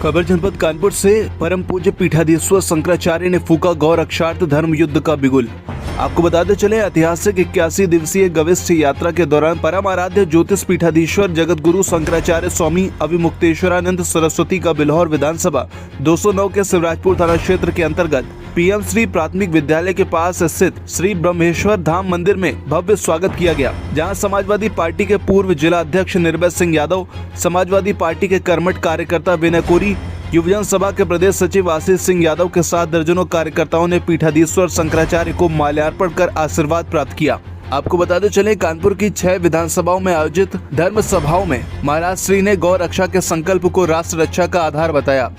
खबर जनपद कानपुर से परम पूज्य पीठाधीश्वर शंकराचार्य ने फूका गौ रक्षार्थ धर्म युद्ध का बिगुल। आपको बताते चले, ऐतिहासिक 81 दिवसीय गविष्ठ यात्रा के दौरान परम आराध्य ज्योतिष पीठाधीश्वर जगत गुरु शंकराचार्य स्वामी अविमुक्तेश्वरानंद सरस्वती का बिल्हौर विधानसभा 209 के शिवराजपुर थाना क्षेत्र के अंतर्गत पीएम श्री प्राथमिक विद्यालय के पास स्थित श्री ब्रह्मेश्वर धाम मंदिर में भव्य स्वागत किया गया, जहां समाजवादी पार्टी के पूर्व जिला अध्यक्ष निर्भय सिंह यादव, समाजवादी पार्टी के कर्मठ कार्यकर्ता विनय कोरी, युवजन सभा के प्रदेश सचिव आशीष सिंह यादव के साथ दर्जनों कार्यकर्ताओं ने पीठाधीश्वर शंकराचार्य को माल्यार्पण कर आशीर्वाद प्राप्त किया। आपको बताते चले, कानपुर की 6 विधानसभाओं में आयोजित धर्म सभाओं में महाराज श्री ने गौ रक्षा के संकल्प को राष्ट्र रक्षा का आधार बताया।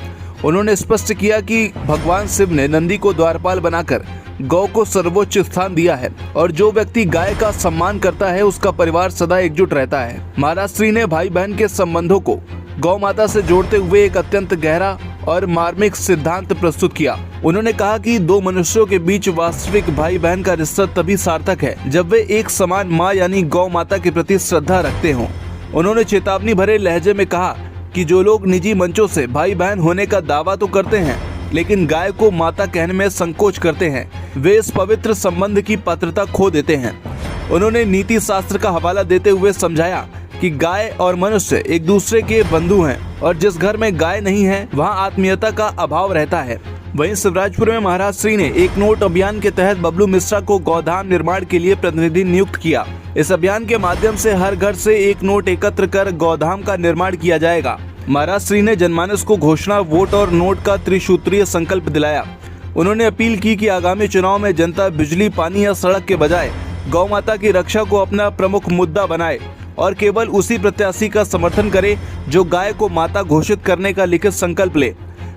उन्होंने स्पष्ट किया कि भगवान शिव ने नंदी को द्वारपाल बनाकर गौ को सर्वोच्च स्थान दिया है और जो व्यक्ति गाय का सम्मान करता है उसका परिवार सदा एकजुट रहता है। महाराज श्री ने भाई बहन के संबंधों को गौ माता से जोड़ते हुए एक अत्यंत गहरा और मार्मिक सिद्धांत प्रस्तुत किया। उन्होंने कहा कि दो मनुष्यों के बीच वास्तविक भाई बहन का रिश्ता तभी सार्थक है जब वे एक समान माँ यानी गौ माता के प्रति श्रद्धा रखते हों। उन्होंने चेतावनी भरे लहजे में कहा कि जो लोग निजी मंचों से भाई बहन होने का दावा तो करते हैं लेकिन गाय को माता कहने में संकोच करते हैं, वे इस पवित्र संबंध की पात्रता खो देते हैं। उन्होंने नीति शास्त्र का हवाला देते हुए समझाया कि गाय और मनुष्य एक दूसरे के बंधु हैं और जिस घर में गाय नहीं है वहां आत्मीयता का अभाव रहता है। वहीं शिवराजपुर में महाराज श्री ने एक नोट अभियान के तहत बबलू मिश्रा को गौधाम निर्माण के लिए प्रतिनिधि नियुक्त किया। इस अभियान के माध्यम से हर घर से एक नोट एकत्र कर गौधाम का निर्माण किया जाएगा। महाराज श्री ने जनमानस को घोषणा, वोट और नोट का त्रिसूत्रीय संकल्प दिलाया। उन्होंने अपील की कि आगामी चुनाव में जनता बिजली, पानी या सड़क के बजाय गौ माता की रक्षा को अपना प्रमुख मुद्दा बनाए और केवल उसी प्रत्याशी का समर्थन करे जो गाय को माता घोषित करने का लिखित संकल्प ले।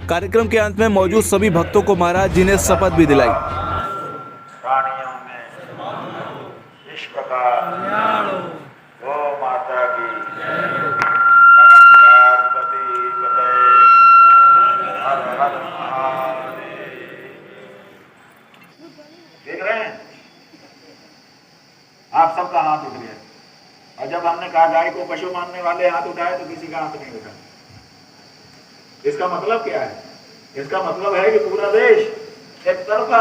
कार्यक्रम के अंत में मौजूद सभी भक्तों को महाराज जी ने शपथ भी दिलाई। प्राणियों में इस प्रकार गौ माता की नमस्कार पते हर हर महादेव। देख रहे हैं आप सबका हाथ उठ गया, और जब हमने कहा गाय को पशु मानने वाले हाथ उठाए तो किसी का हाथ नहीं उठा। इसका मतलब क्या है? इसका मतलब है कि पूरा देश एक तरफा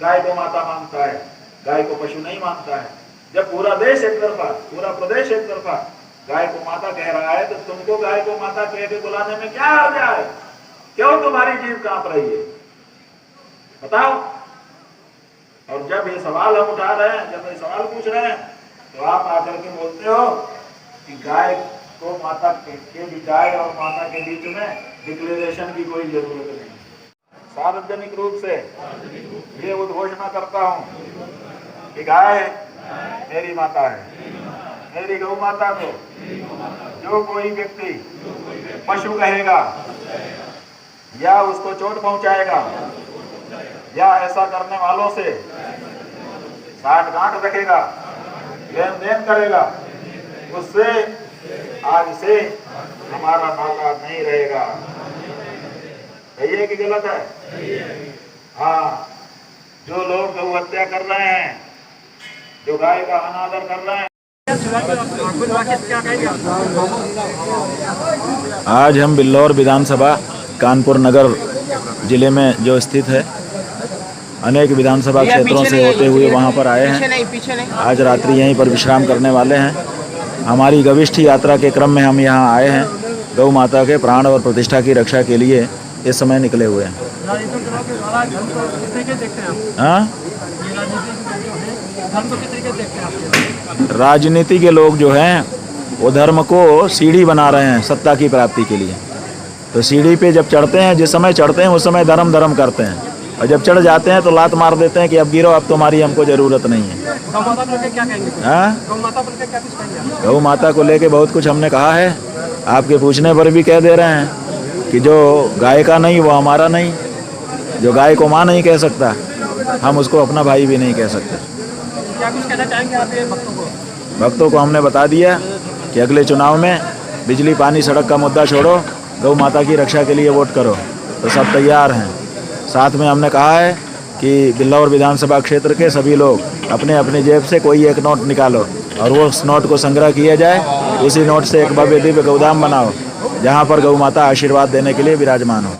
गाय को माता मानता है, गाय को पशु नहीं मानता है। जब पूरा देश एक तरफा, पूरा प्रदेश एक तरफा गाय को माता कह रहा है तो तुमको गाय को माता कह के बुलाने में क्या हर्ज है? क्यों तुम्हारी जीभ कांप रही है? बताओ। और जब ये सवाल हम उठा रहे हैं, जब ये सवाल पूछ रहे हैं, तो आप आकर के बोलते हो कि गाय को माता के गाय और माता के बीच में डिक्लेरेशन की कोई जरूरत नहीं। सार्वजनिक रूप से ये उद्घोषणा करता हूँ कि गाय मेरी माता है। मेरी गौ माता को जो कोई व्यक्ति पशु कहेगा या उसको चोट पहुंचाएगा या ऐसा करने वालों से साठ-गांठ रखेगा, लेन देन करेगा, उससे आज से हमारा नाता नहीं रहेगा। सही है कि गलत है? हाँ, जो लोग गौ हत्या कर रहे हैं, जो गाय का अनादर कर रहे हैं। आज हम बिल्हौर विधानसभा कानपुर नगर जिले में जो स्थित है, अनेक विधानसभा क्षेत्रों से होते हुए वहां पर आए हैं। आज रात्रि यहीं पर विश्राम करने वाले हैं। हमारी गविष्ठ यात्रा के क्रम में हम यहां आए हैं। गौ माता के प्राण और प्रतिष्ठा की रक्षा के लिए इस समय निकले हुए हैं। हाँ, राजनीति के लोग जो हैं वो धर्म को सीढ़ी बना रहे हैं सत्ता की प्राप्ति के लिए। तो सीढ़ी पे जब चढ़ते हैं, जिस समय चढ़ते हैं उस समय धर्म करते हैं, और जब चढ़ जाते हैं तो लात मार देते हैं कि अब गिरो, अब तुम्हारी हमको जरूरत नहीं है। हाँ, गौ माता को लेके बहुत कुछ हमने कहा है। आपके पूछने पर भी कह दे रहे हैं कि जो गाय का नहीं वो हमारा नहीं, जो गाय को माँ नहीं कह सकता हम उसको अपना भाई भी नहीं कह सकते। क्या कुछ कहना चाहेंगे आप भक्तों को हमने बता दिया कि अगले चुनाव में बिजली, पानी, सड़क का मुद्दा छोड़ो, गौ माता की रक्षा के लिए वोट करो। तो सब तैयार हैं। साथ में हमने कहा है कि बिल्हौर विधानसभा क्षेत्र के सभी लोग अपने अपने जेब से कोई एक नोट निकालो और वो उस नोट को संग्रह किया जाए। उसी नोट से एक भव्य दिव्य गौधाम बनाओ जहाँ पर गौ माता आशीर्वाद देने के लिए विराजमान हो।